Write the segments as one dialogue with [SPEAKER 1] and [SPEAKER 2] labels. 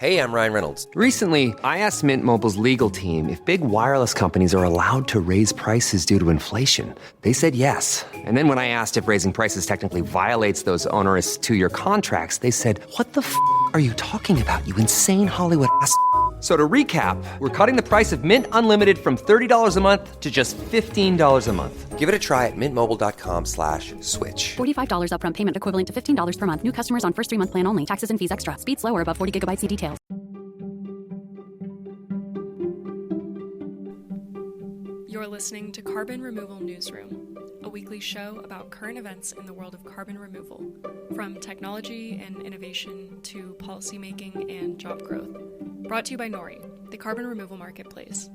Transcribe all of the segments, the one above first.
[SPEAKER 1] Hey, I'm Ryan Reynolds.
[SPEAKER 2] Recently, I asked Mint Mobile's legal team if big wireless companies are allowed to raise prices due to inflation. They said yes. And then when I asked if raising prices technically violates those onerous two-year contracts, they said, "What the f*** are you talking about, you insane Hollywood ass?" So to recap, we're cutting the price of Mint Unlimited from $30 a month to just $15 a month.
[SPEAKER 1] Give it a try at mintmobile.com/switch.
[SPEAKER 3] $45 upfront payment equivalent to $15 per month. New customers on first 3-month plan only. Taxes and fees extra. Speed slower above 40 gigabytes. See details.
[SPEAKER 4] You're listening to Carbon Removal Newsroom, a weekly show about current events in the world of carbon removal, from technology and innovation to policymaking and job growth. Brought to you by Nori, the carbon removal marketplace.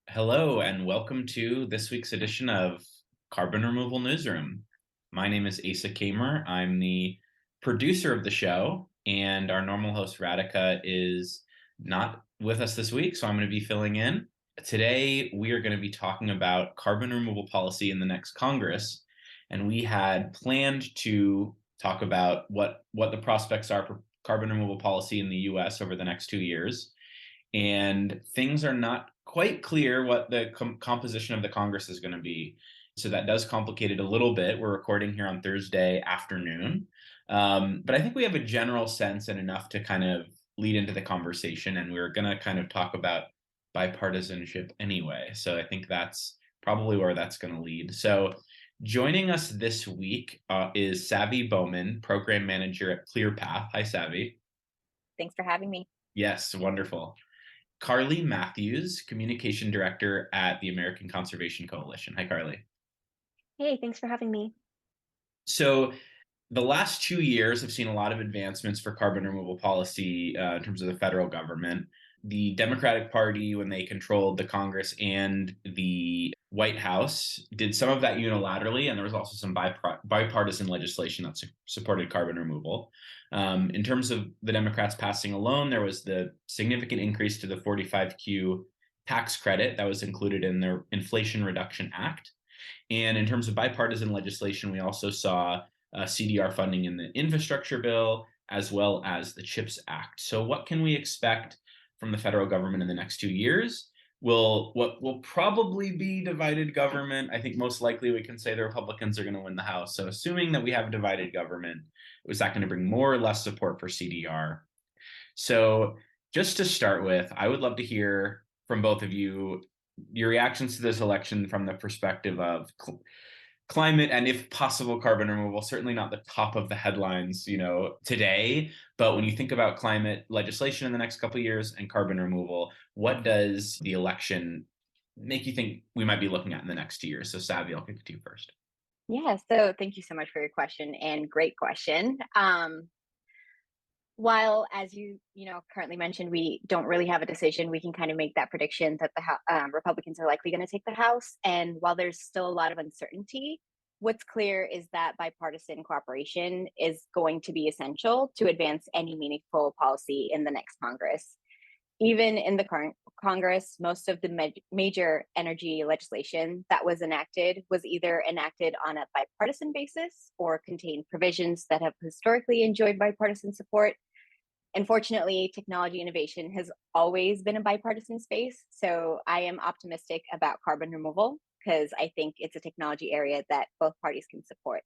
[SPEAKER 5] Hello, and welcome to this week's edition of Carbon Removal Newsroom. My name is Asa Kamer. I'm the producer of the show, and our normal host, Radhika, is not with us this week, so I'm going to be filling in. Today, we are going to be talking about carbon removal policy in the next Congress, and we had planned to talk about what the prospects are for carbon removal policy in the U.S. over the next 2 years. And things are not quite clear what the composition of the Congress is going to be. So that does complicate it a little bit. We're recording here on Thursday afternoon. But I think we have a general sense and enough to kind of lead into the conversation. And we're going to kind of talk about bipartisanship anyway. So I think that's probably where that's going to lead. So joining us this week is Savvy Bowman, Program Manager at ClearPath. Hi, Savvy.
[SPEAKER 6] Thanks for having me.
[SPEAKER 5] Yes, wonderful. Carly Matthews, Communication Director at the American Conservation Coalition. Hi, Carly.
[SPEAKER 6] Hey, thanks for having me.
[SPEAKER 5] So the last 2 years have seen a lot of advancements for carbon removal policy in terms of the federal government. The Democratic Party, when they controlled the Congress and the White House, did some of that unilaterally, and there was also some bipartisan legislation that supported carbon removal. In terms of the Democrats passing alone, there was the significant increase to the 45Q tax credit that was included in their Inflation Reduction Act. And in terms of bipartisan legislation, we also saw CDR funding in the infrastructure bill, as well as the CHIPS Act. So what can we expect from the federal government in the next 2 years? What will probably be divided government. I think most likely we can say the Republicans are going to win the House. So assuming that we have a divided government, was that going to bring more or less support for CDR? So just to start with, I would love to hear from both of you your reactions to this election from the perspective of climate and, if possible, carbon removal. Certainly not the top of the headlines, today. But when you think about climate legislation in the next couple of years and carbon removal, what does the election make you think we might be looking at in the next 2 years? So, Savvy, I'll kick it to you first.
[SPEAKER 6] Yeah, so thank you so much for your question, and great question. While, as you currently mentioned, we don't really have a decision, we can kind of make that prediction that the Republicans are likely going to take the House. And while there's still a lot of uncertainty, what's clear is that bipartisan cooperation is going to be essential to advance any meaningful policy in the next Congress. Even in the current Congress, most of the major energy legislation that was enacted was either enacted on a bipartisan basis or contained provisions that have historically enjoyed bipartisan support. Unfortunately, technology innovation has always been a bipartisan space, so I am optimistic about carbon removal because I think it's a technology area that both parties can support.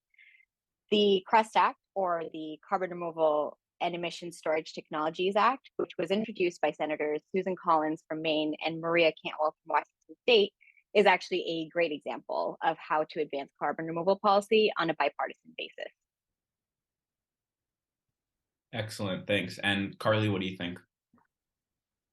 [SPEAKER 6] The CREST Act, or the Carbon Removal and Emission Storage Technologies Act, which was introduced by Senators Susan Collins from Maine and Maria Cantwell from Washington State, is actually a great example of how to advance carbon removal policy on a bipartisan basis.
[SPEAKER 5] Excellent, thanks. And Carly, what do you think?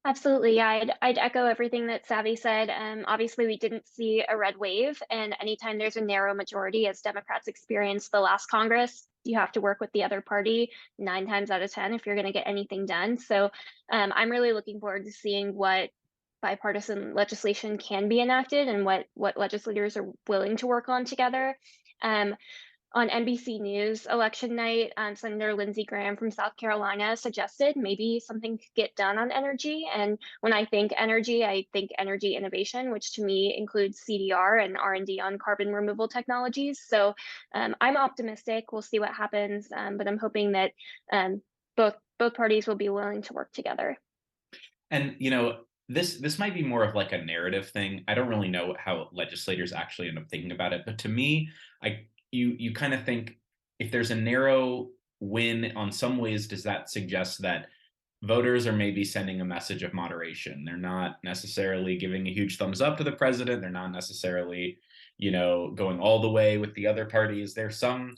[SPEAKER 7] Absolutely. Yeah, I'd echo everything that Savvy said. Obviously, we didn't see a red wave, and anytime there's a narrow majority, as Democrats experienced the last Congress, you have to work with the other party 9 times out of 10 if you're going to get anything done. So I'm really looking forward to seeing what bipartisan legislation can be enacted and what legislators are willing to work on together. on NBC News election night, Senator Lindsey Graham from South Carolina suggested maybe something could get done on energy. And when I think energy innovation, which to me includes CDR and R&D on carbon removal technologies. So I'm optimistic. We'll see what happens, but I'm hoping that both parties will be willing to work together.
[SPEAKER 5] And this might be more of like a narrative thing. I don't really know how legislators actually end up thinking about it, but to me, you kind of think, if there's a narrow win, on some ways, does that suggest that voters are maybe sending a message of moderation? They're not necessarily giving a huge thumbs up to the president. They're not necessarily, going all the way with the other parties. There's some,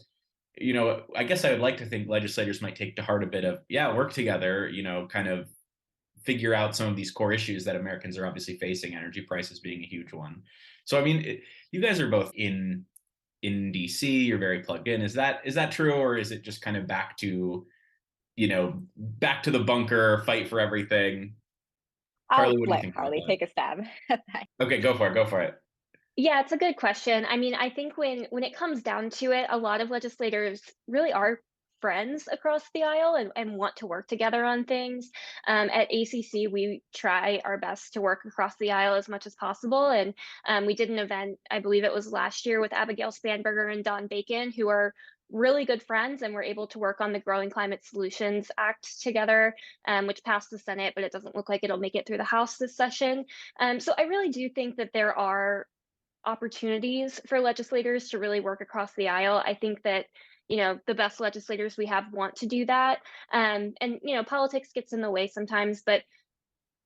[SPEAKER 5] I guess I would like to think legislators might take to heart a bit of, yeah, work together, kind of figure out some of these core issues that Americans are obviously facing, energy prices being a huge one. So, I mean, you guys are both in DC, you're very plugged in. Is that true, or is it just kind of back to the bunker, fight for everything?
[SPEAKER 6] I'll
[SPEAKER 5] Carly, what do you
[SPEAKER 6] let
[SPEAKER 5] think
[SPEAKER 6] Carly
[SPEAKER 5] about
[SPEAKER 6] take a stab at that.
[SPEAKER 5] that? Okay, go for it.
[SPEAKER 7] Yeah, it's a good question. I mean, I think when it comes down to it, a lot of legislators really are friends across the aisle and want to work together on things. At ACC, we try our best to work across the aisle as much as possible. And we did an event, I believe it was last year, with Abigail Spanberger and Don Bacon, who are really good friends, and we're able to work on the Growing Climate Solutions Act together, which passed the Senate, but it doesn't look like it'll make it through the House this session. So I really do think that there are opportunities for legislators to really work across the aisle. I think that the best legislators we have want to do that, and politics gets in the way sometimes. But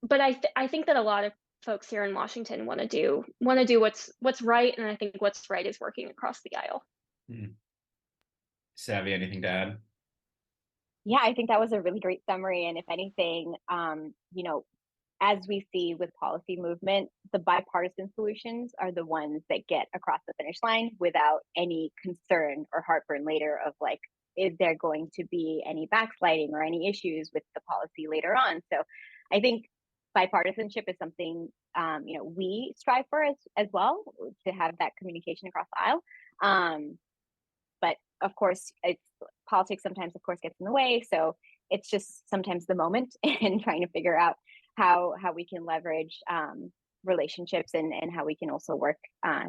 [SPEAKER 7] I think that a lot of folks here in Washington want to do what's right, and I think what's right is working across the aisle.
[SPEAKER 5] Savvy, anything to add?
[SPEAKER 6] Yeah, I think that was a really great summary. And if anything, as we see with policy movement, the bipartisan solutions are the ones that get across the finish line without any concern or heartburn later of like, is there going to be any backsliding or any issues with the policy later on? So I think bipartisanship is something we strive for as well, to have that communication across the aisle. But of course, politics sometimes, of course, gets in the way. So it's just sometimes the moment and trying to figure out how we can leverage relationships and how we can also work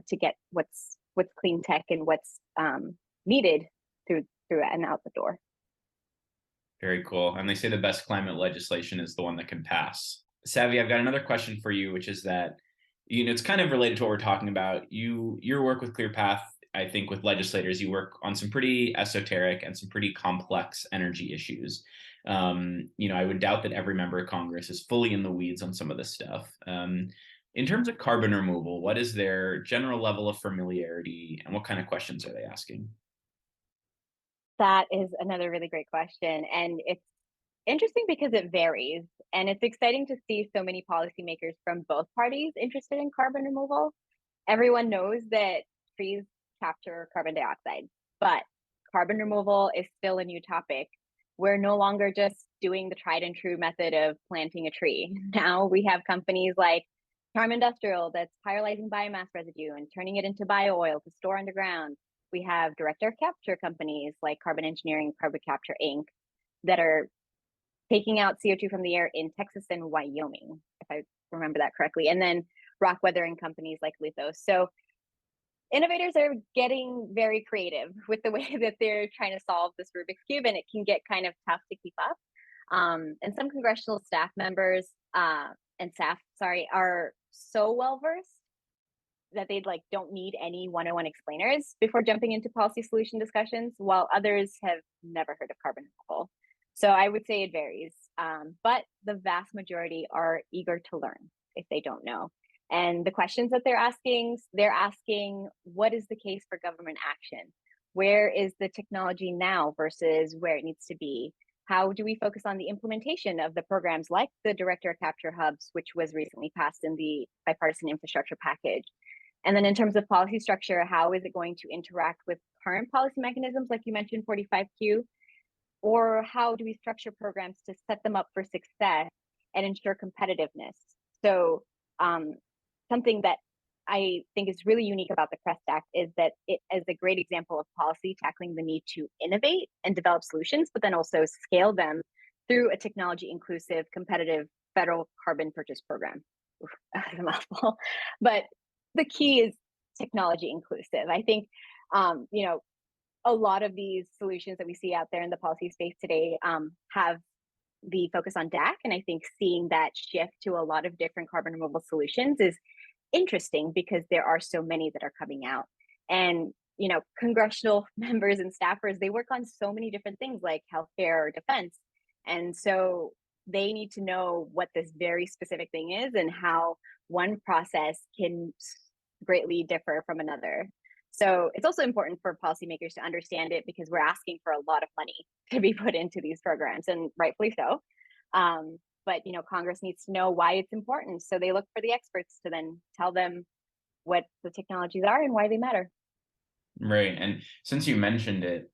[SPEAKER 6] to get what's clean tech and what's needed through and out the door.
[SPEAKER 5] Very cool. And they say the best climate legislation is the one that can pass. Savvy, I've got another question for you, which is that, it's kind of related to what we're talking about. Your work with ClearPath, I think with legislators, you work on some pretty esoteric and some pretty complex energy issues. I would doubt that every member of Congress is fully in the weeds on some of this stuff. In terms of carbon removal, what is their general level of familiarity, and what kind of questions are they asking?
[SPEAKER 6] That is another really great question. And it's interesting because it varies. And it's exciting to see so many policymakers from both parties interested in carbon removal. Everyone knows that trees capture carbon dioxide, but carbon removal is still a new topic. We're no longer just doing the tried and true method of planting a tree. Now we have companies like Charm Industrial that's pyrolyzing biomass residue and turning it into bio-oil to store underground. We have direct air capture companies like Carbon Engineering, Carbon Capture Inc. that are taking out CO2 from the air in Texas and Wyoming, if I remember that correctly. And then rock weathering companies like Lithos. So innovators are getting very creative with the way that they're trying to solve this Rubik's Cube, and it can get kind of tough to keep up. And some congressional staff members are so well versed that they don't need any one-on-one explainers before jumping into policy solution discussions, while others have never heard of carbon removal. So I would say it varies, but the vast majority are eager to learn if they don't know. And the questions that they're asking, what is the case for government action? Where is the technology now versus where it needs to be? How do we focus on the implementation of the programs like the direct air capture hubs, which was recently passed in the bipartisan infrastructure package? And then in terms of policy structure, how is it going to interact with current policy mechanisms, like you mentioned, 45Q? Or how do we structure programs to set them up for success and ensure competitiveness? So something that I think is really unique about the CREST Act is that it is a great example of policy tackling the need to innovate and develop solutions, but then also scale them through a technology inclusive, competitive federal carbon purchase program. Oof, that's a mouthful. But the key is technology inclusive. I think, a lot of these solutions that we see out there in the policy space today have the focus on DAC. And I think seeing that shift to a lot of different carbon removal solutions is interesting because there are so many that are coming out. And, congressional members and staffers, they work on so many different things like healthcare or defense. And so they need to know what this very specific thing is and how one process can greatly differ from another. So it's also important for policymakers to understand it because we're asking for a lot of money to be put into these programs, and rightfully so. But Congress needs to know why it's important. So they look for the experts to then tell them what the technologies are and why they matter.
[SPEAKER 5] Right. And since you mentioned it,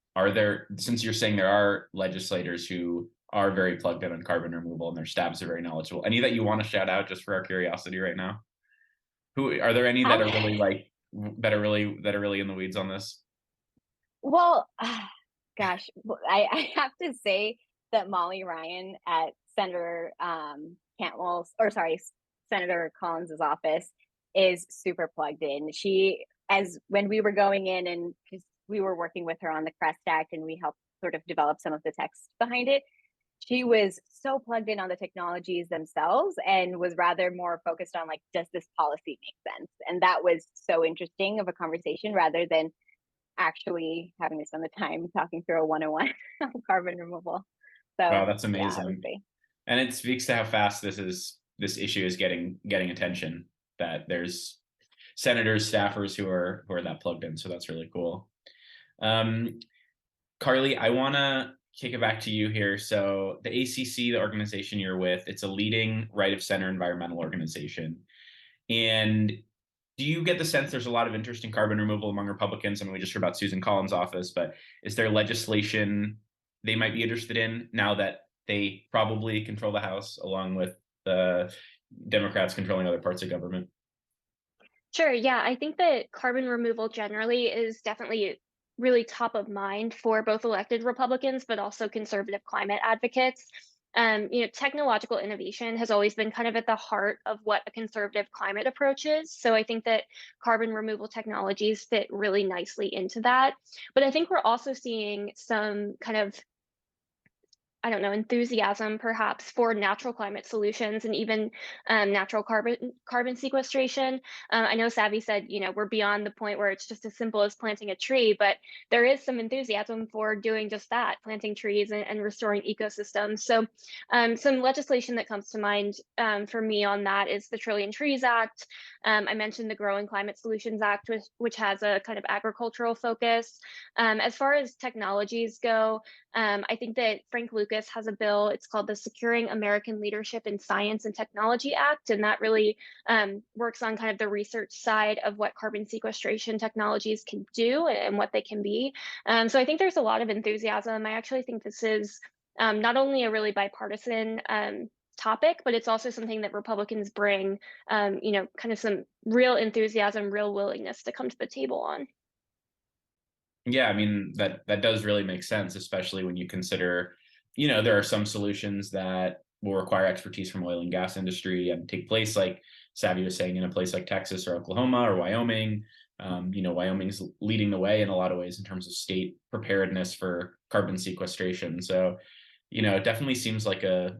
[SPEAKER 5] since you're saying there are legislators who are very plugged in on carbon removal and their staffs are very knowledgeable, any that you want to shout out just for our curiosity right now? Who are there any that are really that are really in the weeds on this?
[SPEAKER 6] Well, gosh, I have to say that Molly Ryan at Senator Senator Collins's office is super plugged in. When we were going in and we were working with her on the CREST Act and we helped sort of develop some of the text behind it, she was so plugged in on the technologies themselves and was rather more focused on does this policy make sense? And that was so interesting of a conversation rather than actually having to spend the time talking through a 101 on carbon removal. So
[SPEAKER 5] Wow, that's amazing.
[SPEAKER 6] Yeah,
[SPEAKER 5] and it speaks to how fast this issue is getting attention, that there's senators, staffers who are that plugged in. So that's really cool. Carly, I want to kick it back to you here. So the ACC, the organization you're with, it's a leading right of center environmental organization. And do you get the sense there's a lot of interest in carbon removal among Republicans? I mean, we just heard about Susan Collins' office, but is there legislation they might be interested in now that they probably control the House along with the Democrats controlling other parts of government?
[SPEAKER 7] Sure. Yeah, I think that carbon removal generally is definitely really top of mind for both elected Republicans, but also conservative climate advocates. Technological innovation has always been kind of at the heart of what a conservative climate approach is. So I think that carbon removal technologies fit really nicely into that. But I think we're also seeing some kind of enthusiasm perhaps for natural climate solutions and even natural carbon sequestration. I know Savvy said, we're beyond the point where it's just as simple as planting a tree, but there is some enthusiasm for doing just that, planting trees and restoring ecosystems. So some legislation that comes to mind for me on that is the Trillion Trees Act. I mentioned the Growing Climate Solutions Act, which has a kind of agricultural focus. As far as technologies go, I think that Frank Lucas has a bill. It's called the Securing American Leadership in Science and Technology Act. And that really works on kind of the research side of what carbon sequestration technologies can do and what they can be. So I think there's a lot of enthusiasm. I actually think this is not only a really bipartisan topic, but it's also something that Republicans bring, kind of some real enthusiasm, real willingness to come to the table on.
[SPEAKER 5] Yeah, I mean, that does really make sense, especially when you consider, there are some solutions that will require expertise from oil and gas industry and take place, like Savvy was saying, in a place like Texas or Oklahoma or Wyoming. Wyoming's leading the way in a lot of ways in terms of state preparedness for carbon sequestration. So, it definitely seems like a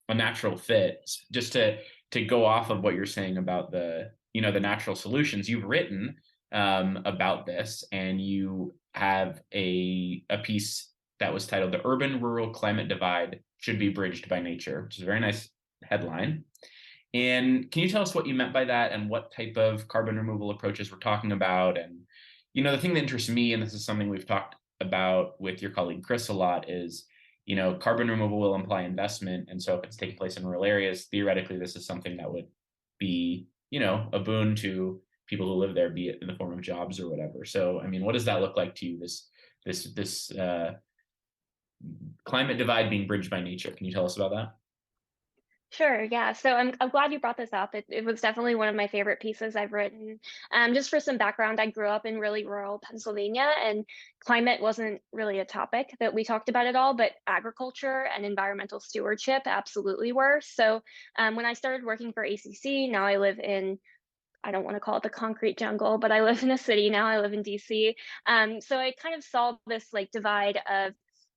[SPEAKER 5] natural fit. Just to go off of what you're saying about the natural solutions, you've written about this, and you have a piece that was titled "The Urban-Rural Climate Divide Should Be Bridged by Nature," which is a very nice headline. And can you tell us what you meant by that and what type of carbon removal approaches we're talking about? And, the thing that interests me, and this is something we've talked about with your colleague Chris a lot, is, carbon removal will imply investment. And so if it's taking place in rural areas, theoretically, this is something that would be, a boon to people who live there, be it in the form of jobs or whatever. So, I mean, what does that look like to you, this climate divide being bridged by nature? Can you tell us about that?
[SPEAKER 7] Sure, yeah. So I'm glad you brought this up. It was definitely one of my favorite pieces I've written. Just for some background, I grew up in really rural Pennsylvania, and climate wasn't really a topic that we talked about at all, but agriculture and environmental stewardship absolutely were. So when I started working for ACC, now I live in, I don't want to call it the concrete jungle, but I live in a city now. I live in DC. So I kind of saw this like divide of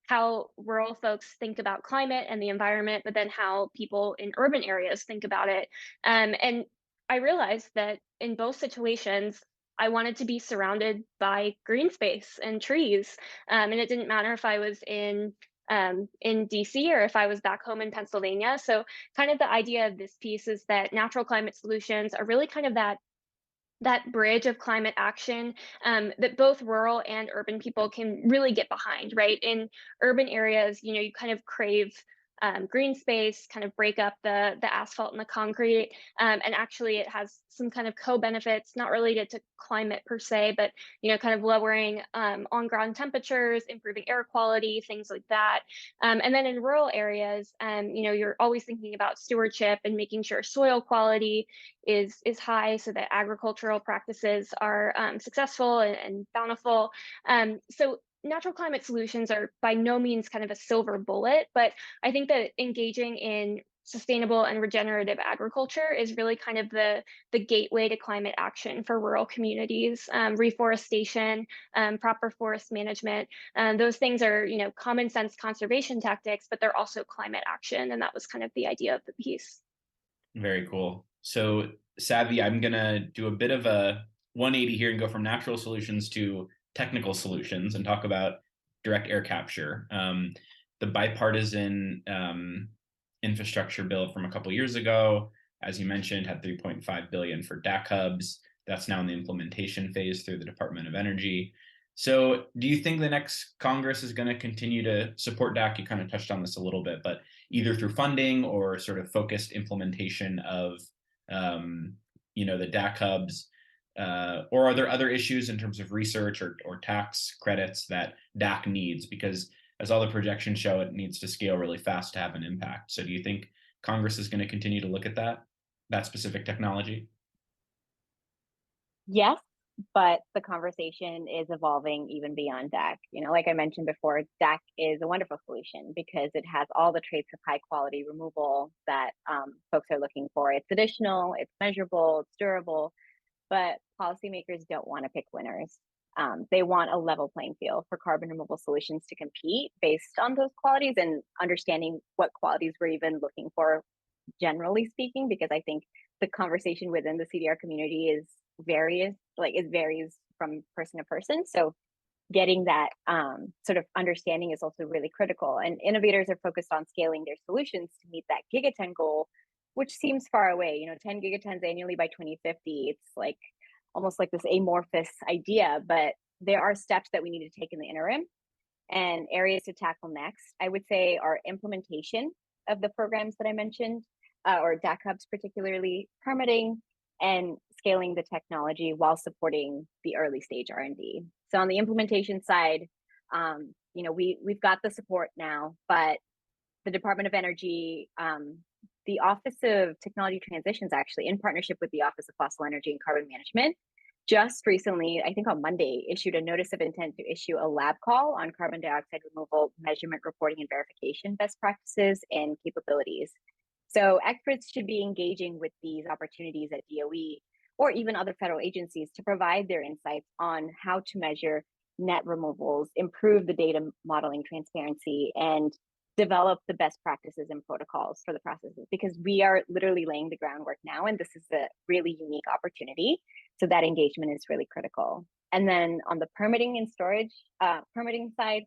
[SPEAKER 7] how rural folks think about climate and the environment, but then how people in urban areas think about it. And I realized that in both situations, I wanted to be surrounded by green space and trees. And it didn't matter if I was in DC or if I was back home in Pennsylvania. So kind of the idea of this piece is that natural climate solutions are really kind of that bridge of climate action that both rural and urban people can really get behind, right? In urban areas, you kind of crave green space, kind of break up the asphalt and the concrete, and actually it has some kind of co-benefits, not related to climate per se, but kind of lowering on-ground temperatures, improving air quality, things like that. And then in rural areas, you're always thinking about stewardship and making sure soil quality is high so that agricultural practices are successful and bountiful. So natural climate solutions are by no means kind of a silver bullet, but I think that engaging in sustainable and regenerative agriculture is really kind of the gateway to climate action for rural communities. Reforestation, proper forest management, those things are common sense conservation tactics, but they're also climate action, and that was kind of the idea of the piece.
[SPEAKER 5] Very cool. So, Savvy, I'm going to do a bit of a 180 here and go from natural solutions to technical solutions and talk about direct air capture. The bipartisan infrastructure bill from a couple of years ago, as you mentioned, had $3.5 billion for DAC hubs. That's now in the implementation phase through the Department of Energy. So do you think the next Congress is going to continue to support DAC? You kind of touched on this a little bit, but either through funding or sort of focused implementation of, the DAC hubs, or are there other issues in terms of research or tax credits that DAC needs? Because as all the projections show, it needs to scale really fast to have an impact. So do you think Congress is going to continue to look at that specific technology?
[SPEAKER 6] Yes, but the conversation is evolving even beyond DAC. Like I mentioned before, DAC is a wonderful solution because it has all the traits of high quality removal that folks are looking for. It's additional, it's measurable, it's durable, but policymakers don't want to pick winners. They want a level playing field for carbon removal solutions to compete based on those qualities and understanding what qualities we're even looking for, generally speaking, because I think the conversation within the CDR community is various, like it varies from person to person. So getting that sort of understanding is also really critical. And innovators are focused on scaling their solutions to meet that gigaton goal, which seems far away. 10 gigatons annually by 2050. It's like almost like this amorphous idea, but there are steps that we need to take in the interim and areas to tackle next. I would say our implementation of the programs that I mentioned, or DAC hubs particularly, permitting, and scaling the technology while supporting the early stage R&D. So on the implementation side, we've got the support now, but the Department of Energy, the Office of Technology Transitions, actually, in partnership with the Office of Fossil Energy and Carbon Management, just recently, I think on Monday, issued a notice of intent to issue a lab call on carbon dioxide removal, measurement, reporting, and verification best practices and capabilities. So experts should be engaging with these opportunities at DOE or even other federal agencies to provide their insights on how to measure net removals, improve the data modeling transparency, and develop the best practices and protocols for the processes, because we are literally laying the groundwork now, and this is a really unique opportunity. So that engagement is really critical. And then on the permitting and storage, permitting side,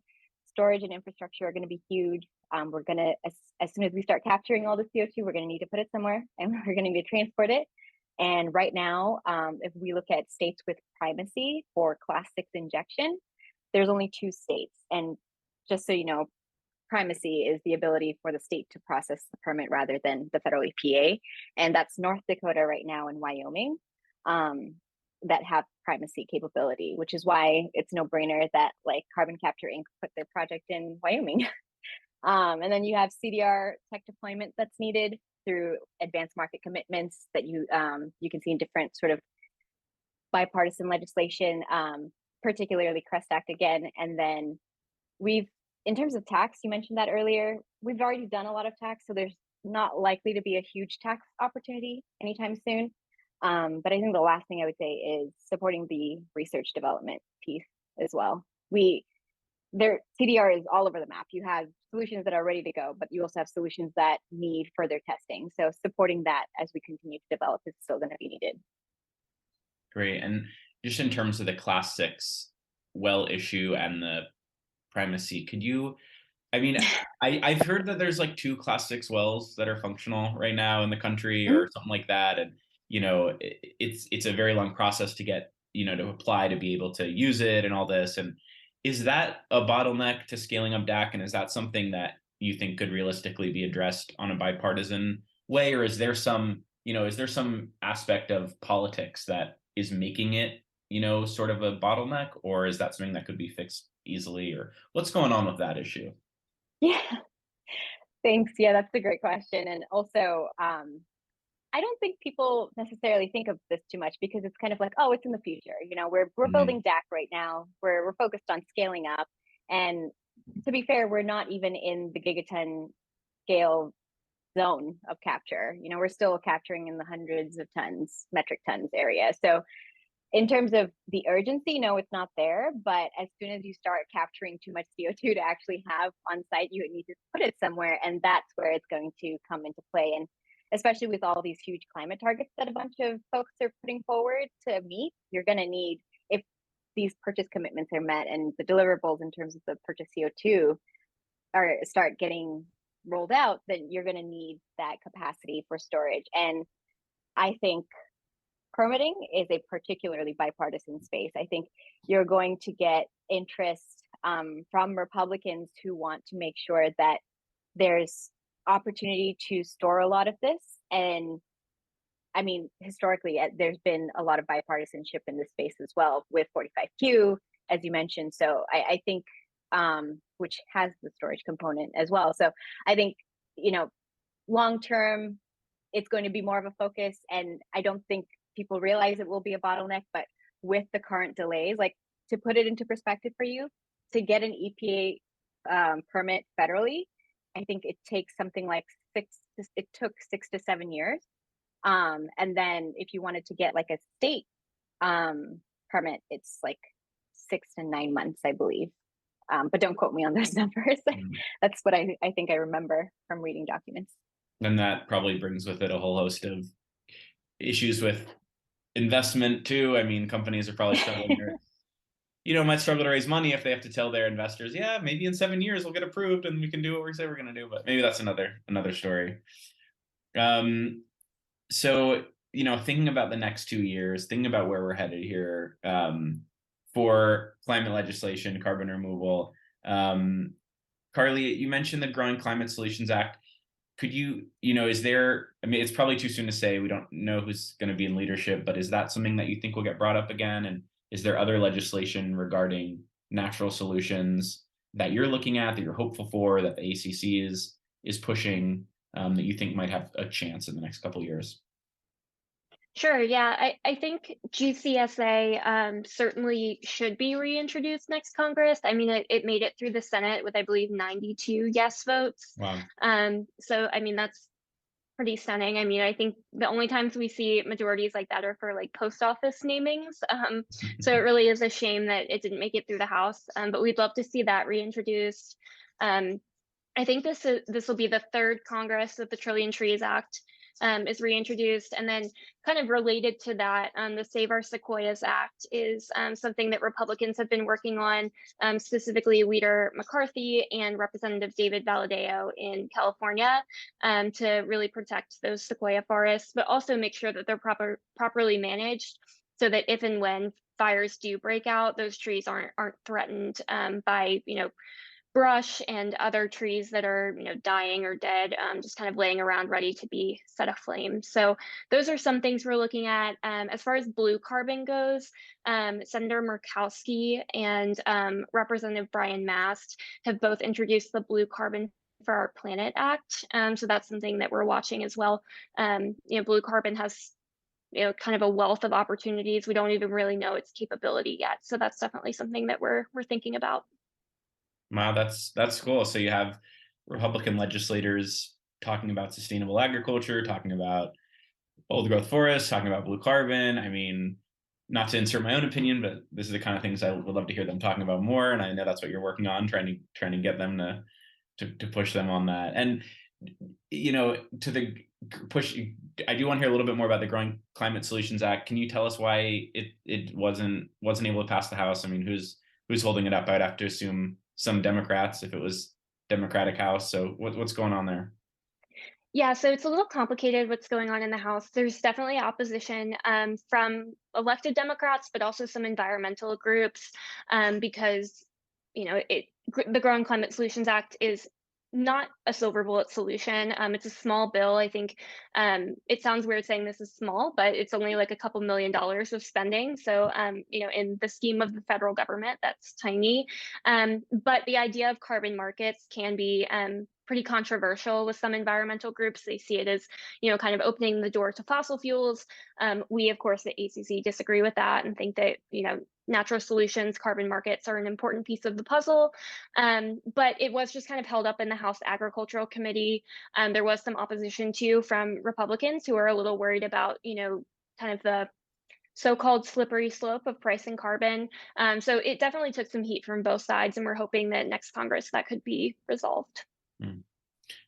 [SPEAKER 6] storage and infrastructure are going to be huge. We're going to, as soon as we start capturing all the CO2, we're going to need to put it somewhere, and we're going to need to transport it. And right now, if we look at states with primacy for Class 6 injection, there's only 2 states. And just so you know, primacy is the ability for the state to process the permit rather than the federal EPA. And that's North Dakota right now and Wyoming that have primacy capability, which is why it's no brainer that like Carbon Capture Inc. put their project in Wyoming. And then you have CDR tech deployment that's needed. through advanced market commitments that you can see in different sort of bipartisan legislation, particularly CREST Act again. And then in terms of tax, you mentioned that earlier, we've already done a lot of tax, so there's not likely to be a huge tax opportunity anytime soon. But I think the last thing I would say is supporting the research development piece as well. CDR is all over the map. You have solutions that are ready to go, but you also have solutions that need further testing. So supporting that as we continue to develop is still going to be needed.
[SPEAKER 5] Great. And just in terms of the Class 6 well issue and the primacy, I've heard that there's like 2 Class 6 wells that are functional right now in the country or something like that. And, it's a very long process to get, to apply to be able to use it and all this. And is that a bottleneck to scaling up DAC? And is that something that you think could realistically be addressed on a bipartisan way? Or is there some aspect of politics that is making it, sort of a bottleneck? Or is that something that could be fixed easily? Or what's going on with that issue?
[SPEAKER 6] Yeah, thanks. Yeah, that's a great question. And also, I don't think people necessarily think of this too much because it's kind of like, oh, it's in the future. We're building DAC right now. We're focused on scaling up. And to be fair, we're not even in the gigaton scale zone of capture. We're still capturing in the hundreds of tons, metric tons area. So in terms of the urgency, no, it's not there. But as soon as you start capturing too much CO2 to actually have on site, you need to put it somewhere. And that's where it's going to come into play. And especially with all these huge climate targets that a bunch of folks are putting forward to meet, you're going to need, if these purchase commitments are met and the deliverables in terms of the purchase CO2 start getting rolled out, then you're going to need that capacity for storage. And I think permitting is a particularly bipartisan space. I think you're going to get interest from Republicans who want to make sure that there's opportunity to store a lot of this. And I mean, historically, there's been a lot of bipartisanship in this space as well with 45Q, as you mentioned. So I think, which has the storage component as well. So I think, long term, it's going to be more of a focus. And I don't think people realize it will be a bottleneck, but with the current delays, like to put it into perspective for you, to get an EPA permit federally, I think it takes something like 6 to 7 years. And then if you wanted to get like a state permit, it's like 6 to 9 months, I believe. But don't quote me on those numbers. That's what I think I remember from reading documents.
[SPEAKER 5] And that probably brings with it a whole host of issues with investment too. I mean, companies are probably struggling might struggle to raise money if they have to tell their investors, yeah, maybe in 7 years we'll get approved and we can do what we say we're going to do. But maybe that's another story. So, thinking about the next 2 years, thinking about where we're headed here for climate legislation, carbon removal. Carly, you mentioned the Growing Climate Solutions Act. Could is there, it's probably too soon to say, we don't know who's going to be in leadership, but is that something that you think will get brought up again? And is there other legislation regarding natural solutions that you're looking at, that you're hopeful for, that the ACC is pushing, that you think might have a chance in the next couple of years?
[SPEAKER 7] Sure. Yeah, I think GCSA certainly should be reintroduced next Congress. I mean, it made it through the Senate with, I believe, 92 yes votes.
[SPEAKER 5] Wow.
[SPEAKER 7] So, I mean, that's pretty stunning. I mean, I think the only times we see majorities like that are for like post office namings. So it really is a shame that it didn't make it through the House. But we'd love to see that reintroduced. I think this will be the third Congress that the Trillion Trees Act is reintroduced. And then kind of related to that, the Save Our Sequoias Act is something that Republicans have been working on, specifically Leader McCarthy and Representative David Valadao in California, to really protect those sequoia forests, but also make sure that they're properly managed so that if and when fires do break out, those trees aren't threatened by, brush and other trees that are dying or dead, just kind of laying around ready to be set aflame. So those are some things we're looking at. As far as blue carbon goes, Senator Murkowski and Representative Brian Mast have both introduced the blue carbon for Our Planet Act. So that's something that we're watching as well. Blue carbon has kind of a wealth of opportunities. We don't even really know its capability yet. So that's definitely something that we're thinking about.
[SPEAKER 5] Wow, that's cool. So you have Republican legislators talking about sustainable agriculture, talking about old growth forests, talking about blue carbon. I mean, not to insert my own opinion, but this is the kind of things I would love to hear them talking about more. And I know that's what you're working on, trying to get them to push them on that. And to the push, I do want to hear a little bit more about the Growing Climate Solutions Act. Can you tell us why it wasn't able to pass the House? I mean, who's holding it up? I'd have to assume some Democrats if it was Democratic House. So what's going on there?
[SPEAKER 7] Yeah, so it's a little complicated what's going on in the House. There's definitely opposition from elected Democrats, but also some environmental groups, because the Growing Climate Solutions Act is not a silver bullet solution. It's a small bill. I think it sounds weird saying this is small, but it's only like a couple $1 million of spending. So, in the scheme of the federal government, that's tiny. But the idea of carbon markets can be pretty controversial with some environmental groups. They see it as, kind of opening the door to fossil fuels. We, of course, at ACC disagree with that and think that, natural solutions, carbon markets are an important piece of the puzzle. But it was just kind of held up in the House Agricultural Committee. There was some opposition too from Republicans who are a little worried about, kind of the so-called slippery slope of pricing carbon. So it definitely took some heat from both sides, and we're hoping that next Congress that could be resolved.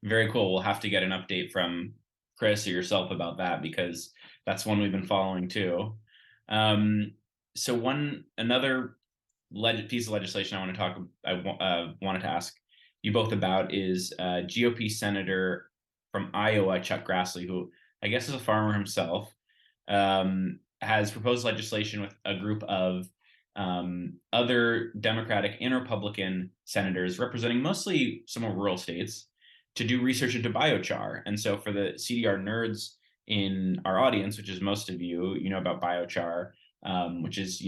[SPEAKER 5] Very cool. We'll have to get an update from Chris or yourself about that, because that's one we've been following too. So another piece of legislation I wanted to ask you both about is GOP Senator from Iowa, Chuck Grassley, who I guess is a farmer himself, has proposed legislation with a group of other Democratic and Republican senators representing mostly some rural states to do research into biochar. And so for the CDR nerds in our audience, which is most of you, about biochar, which is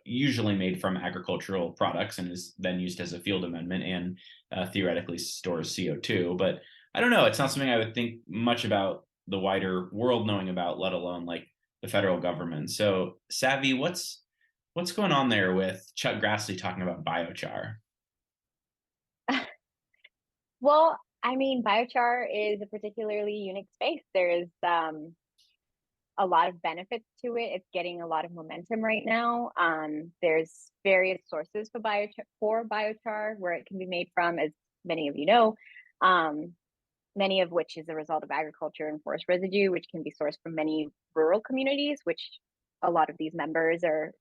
[SPEAKER 5] usually made from agricultural products and is then used as a field amendment and theoretically stores CO2. But I don't know, it's not something I would think much about the wider world knowing about, let alone like the federal government. So Savvy, what's going on there with Chuck Grassley talking about biochar?
[SPEAKER 6] Well, I mean, biochar is a particularly unique space. There is a lot of benefits to it. It's getting a lot of momentum right now. There's various sources for biochar where it can be made from, as many of you know, many of which is a result of agriculture and forest residue, which can be sourced from many rural communities, which a lot of these members are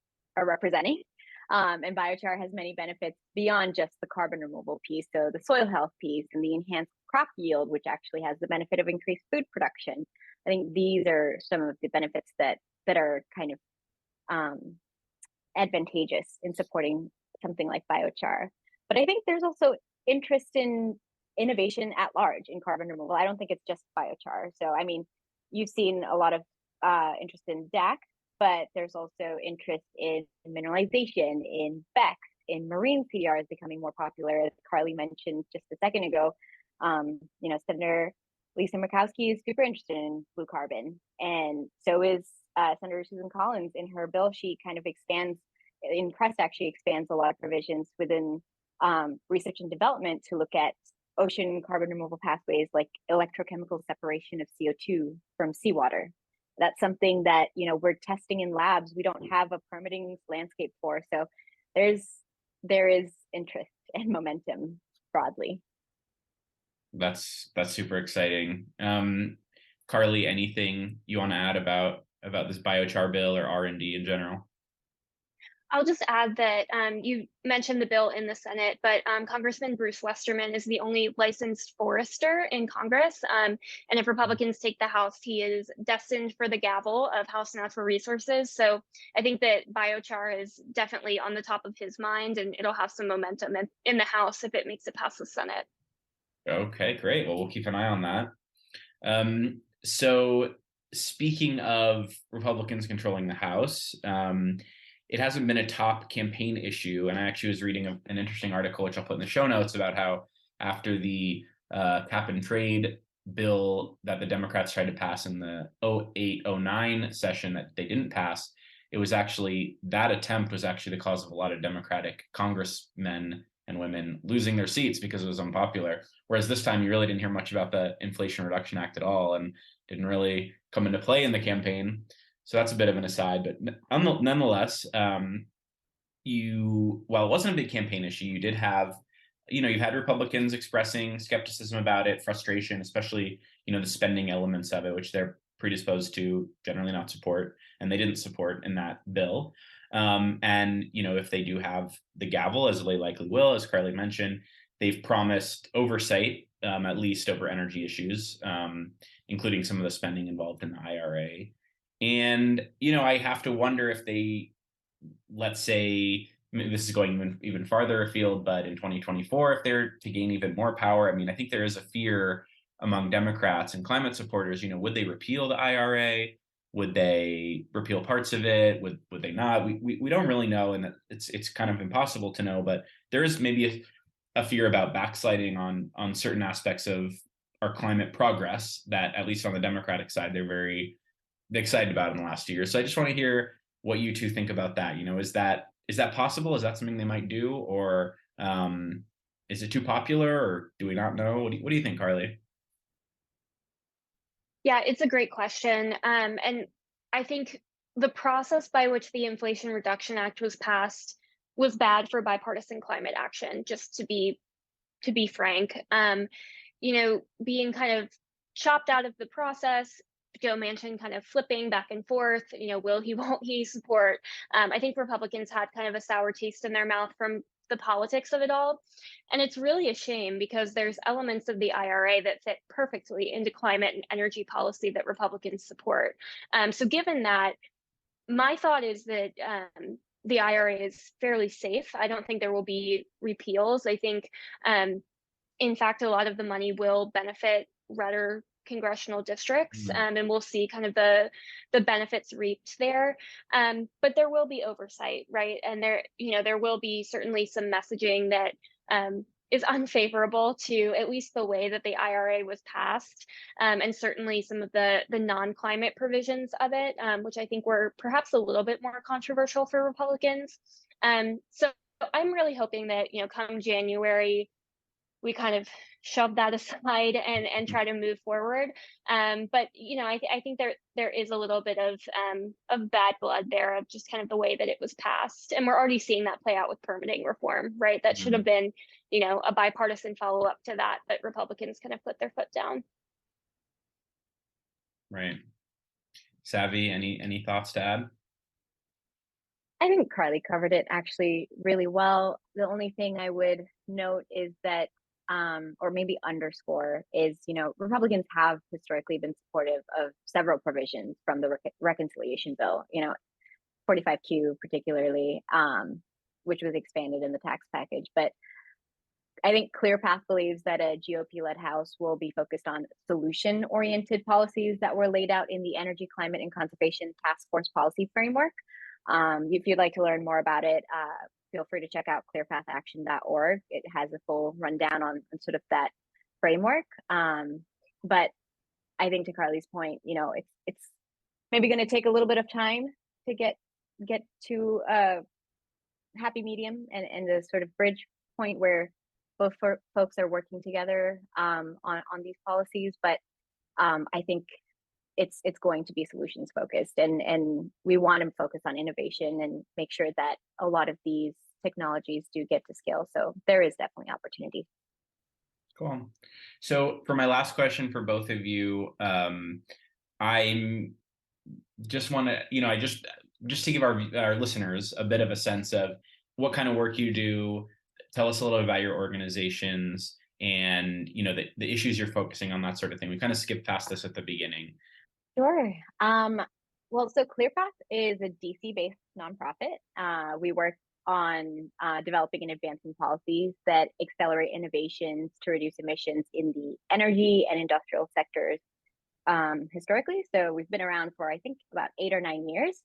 [SPEAKER 6] representing. And biochar has many benefits beyond just the carbon removal piece. So the soil health piece and the enhanced crop yield, which actually has the benefit of increased food production. I think these are some of the benefits that are kind of advantageous in supporting something like biochar. But I think there's also interest in innovation at large in carbon removal. I don't think it's just biochar. So, I mean, you've seen a lot of interest in DAC, but there's also interest in mineralization, in BECCS, in marine CDR is becoming more popular, as Carly mentioned just a second ago. Senator Lisa Murkowski is super interested in blue carbon, and so is Senator Susan Collins. In her bill, she kind of expands, in CREST actually expands a lot of provisions within research and development to look at ocean carbon removal pathways like electrochemical separation of CO2 from seawater. That's something that we're testing in labs. We don't have a permitting landscape for, so there is interest and momentum broadly.
[SPEAKER 5] That's super exciting. Carly, anything you want to add about this biochar bill or R&D in general?
[SPEAKER 7] I'll just add that you mentioned the bill in the Senate, but Congressman Bruce Westerman is the only licensed forester in Congress. And if Republicans take the House, he is destined for the gavel of House Natural Resources. So I think that biochar is definitely on the top of his mind, and it'll have some momentum in the House if it makes it past the Senate.
[SPEAKER 5] Okay, great. Well, we'll keep an eye on that. So speaking of Republicans controlling the House, it hasn't been a top campaign issue. And I actually was reading an interesting article, which I'll put in the show notes, about how after the cap and trade bill that the Democrats tried to pass in the 08-09 session that they didn't pass. It was actually, that attempt was actually the cause of a lot of Democratic congressmen and women losing their seats because it was unpopular. Whereas this time you really didn't hear much about the Inflation Reduction Act at all, and didn't really come into play in the campaign. So that's a bit of an aside, but nonetheless, while it wasn't a big campaign issue, you did have, you've had Republicans expressing skepticism about it, frustration, especially, the spending elements of it, which they're predisposed to generally not support, and they didn't support in that bill. And, if they do have the gavel, as they likely will, as Carly mentioned, they've promised oversight, at least over energy issues, including some of the spending involved in the IRA. And, I have to wonder if they, let's say, this is going even farther afield, but in 2024, if they're to gain even more power, I think there is a fear among Democrats and climate supporters, would they repeal the IRA? Would they repeal parts of it? Would they not? We don't really know, and it's kind of impossible to know, but there is maybe a fear about backsliding on certain aspects of our climate progress that, at least on the Democratic side, they're very excited about in the last year. So I just want to hear what you two think about that. Is that possible? Is that something they might do, or is it too popular, or do we not know? What do you think, Carly?
[SPEAKER 7] Yeah, it's a great question. And I think the process by which the Inflation Reduction Act was passed was bad for bipartisan climate action, just to be frank. Being kind of chopped out of the process, Joe Manchin kind of flipping back and forth, will he, won't he support? I think Republicans had kind of a sour taste in their mouth from the politics of it all. And it's really a shame because there's elements of the IRA that fit perfectly into climate and energy policy that Republicans support. So given that, my thought is that the IRA is fairly safe. I don't think there will be repeals. I think, in fact, a lot of the money will benefit redder congressional districts, and we'll see kind of the benefits reaped there. But there will be oversight, right? And there will be certainly some messaging that is unfavorable to at least the way that the IRA was passed, and certainly some of the non-climate provisions of it, which I think were perhaps a little bit more controversial for Republicans. So I'm really hoping that, come January, we kind of shove that aside and try to move forward. But I think there is a little bit of bad blood there, of just kind of the way that it was passed, and we're already seeing that play out with permitting reform, right? That should have been, a bipartisan follow up to that, but Republicans kind of put their foot down.
[SPEAKER 5] Right. Savvy, any thoughts to add?
[SPEAKER 6] I think Carly covered it actually really well. The only thing I would note is that, or maybe underscore, is, Republicans have historically been supportive of several provisions from the reconciliation bill, 45Q particularly, which was expanded in the tax package. But I think ClearPath believes that a GOP-led House will be focused on solution-oriented policies that were laid out in the Energy, Climate, and Conservation Task Force Policy Framework. If you'd like to learn more about it, feel free to check out clearpathaction.org. It has a full rundown on sort of that framework. But I think, to Carly's point, it's maybe going to take a little bit of time to get to a happy medium and a sort of bridge point where both folks are working together on these policies. But I think it's going to be solutions focused, and we want to focus on innovation and make sure that a lot of these technologies do get to scale. So there is definitely opportunity.
[SPEAKER 5] Cool. So for my last question for both of you, I'm just want to, just to give our listeners a bit of a sense of what kind of work you do. Tell us a little bit about your organizations and, the issues you're focusing on, that sort of thing. We kind of skipped past this at the beginning.
[SPEAKER 6] Sure. Well, so ClearPath is a DC-based nonprofit. We work on developing and advancing policies that accelerate innovations to reduce emissions in the energy and industrial sectors historically. So we've been around for, I think, about 8 or 9 years.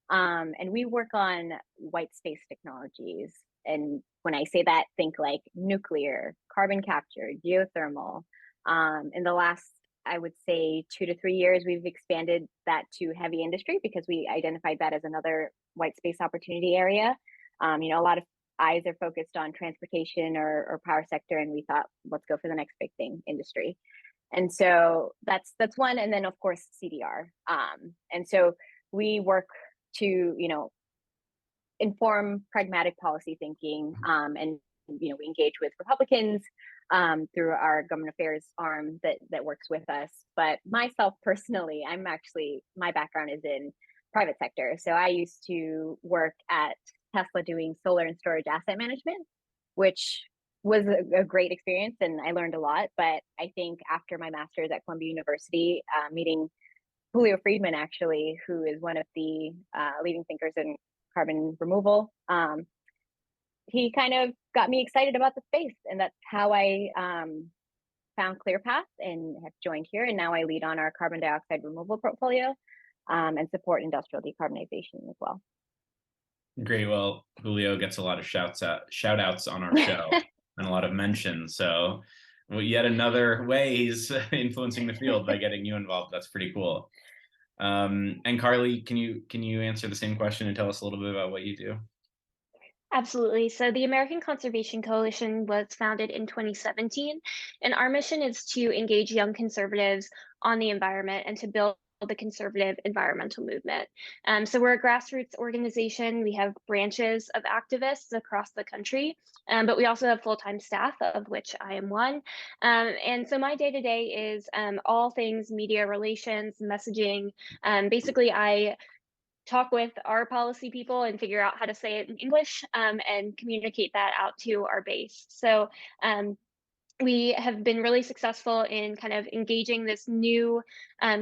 [SPEAKER 6] And we work on white space technologies. And when I say that, think like nuclear, carbon capture, geothermal. In the last, I would say 2 to 3 years, we've expanded that to heavy industry because we identified that as another white space opportunity area. A lot of eyes are focused on transportation or power sector, and we thought, let's go for the next big thing, industry. And so that's one. And then of course CDR. And so we work to, inform pragmatic policy thinking, and we engage with Republicans through our government affairs arm that works with us. But myself personally, my background is in private sector. So I used to work at Tesla doing solar and storage asset management, which was a great experience and I learned a lot. But I think after my master's at Columbia University, meeting Julio Friedman, actually, who is one of the leading thinkers in carbon removal, he kind of got me excited about the space. And that's how I found ClearPath and have joined here. And now I lead on our carbon dioxide removal portfolio and support industrial decarbonization as well.
[SPEAKER 5] Great. Well, Julio gets a lot of shout outs on our show and a lot of mentions. So yet another way he's influencing the field by getting you involved. That's pretty cool. And Carly, can you answer the same question and tell us a little bit about what you do?
[SPEAKER 7] Absolutely. So the American Conservation Coalition was founded in 2017, and our mission is to engage young conservatives on the environment and to build the conservative environmental movement. So we're a grassroots organization. We have branches of activists across the country, but we also have full-time staff, of which I am one. And so my day-to-day is all things media relations, messaging. Basically, I talk with our policy people and figure out how to say it in English and communicate that out to our base. So we have been really successful in kind of engaging this new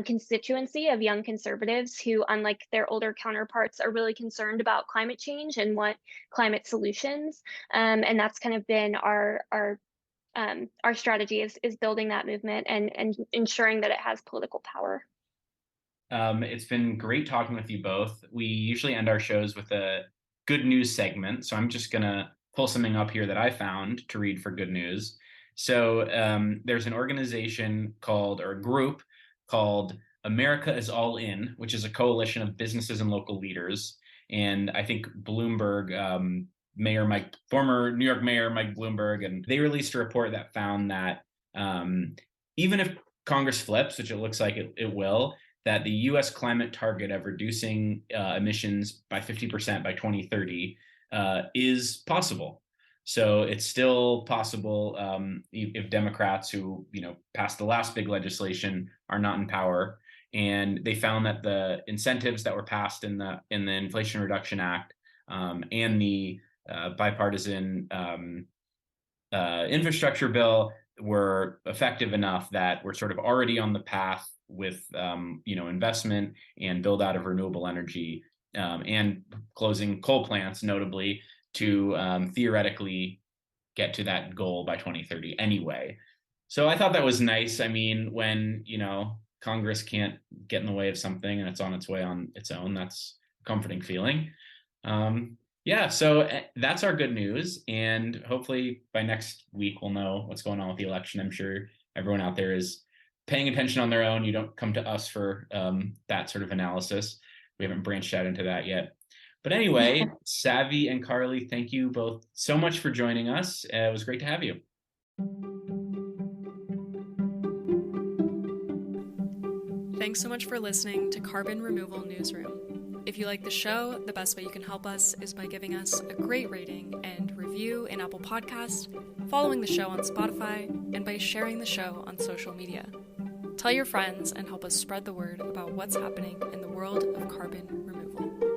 [SPEAKER 7] constituency of young conservatives who, unlike their older counterparts, are really concerned about climate change and want climate solutions. And that's kind of been our strategy is building that movement and ensuring that it has political power.
[SPEAKER 5] It's been great talking with you both. We usually end our shows with a good news segment. So I'm just going to pull something up here that I found to read for good news. So there's an organization or a group called America is All In, which is a coalition of businesses and local leaders. And I think Bloomberg, former New York Mayor Mike Bloomberg, and they released a report that found that even if Congress flips, which it looks like it will, that the U.S. climate target of reducing emissions by 50% by 2030 is possible. So it's still possible if Democrats who passed the last big legislation are not in power. And they found that the incentives that were passed in the Inflation Reduction Act and the bipartisan infrastructure bill were effective enough that we're sort of already on the path with investment and build out of renewable energy and closing coal plants, notably, to theoretically get to that goal by 2030 anyway. So I thought that was nice. I mean, when Congress can't get in the way of something and it's on its way on its own, that's a comforting feeling. So that's our good news. And hopefully by next week, we'll know what's going on with the election. I'm sure everyone out there is paying attention on their own. You don't come to us for that sort of analysis. We haven't branched out into that yet. But anyway, Savvy and Carly, thank you both so much for joining us. It was great to have you.
[SPEAKER 4] Thanks so much for listening to Carbon Removal Newsroom. If you like the show, the best way you can help us is by giving us a great rating and review in Apple Podcasts, following the show on Spotify, and by sharing the show on social media. Tell your friends and help us spread the word about what's happening in the world of carbon removal.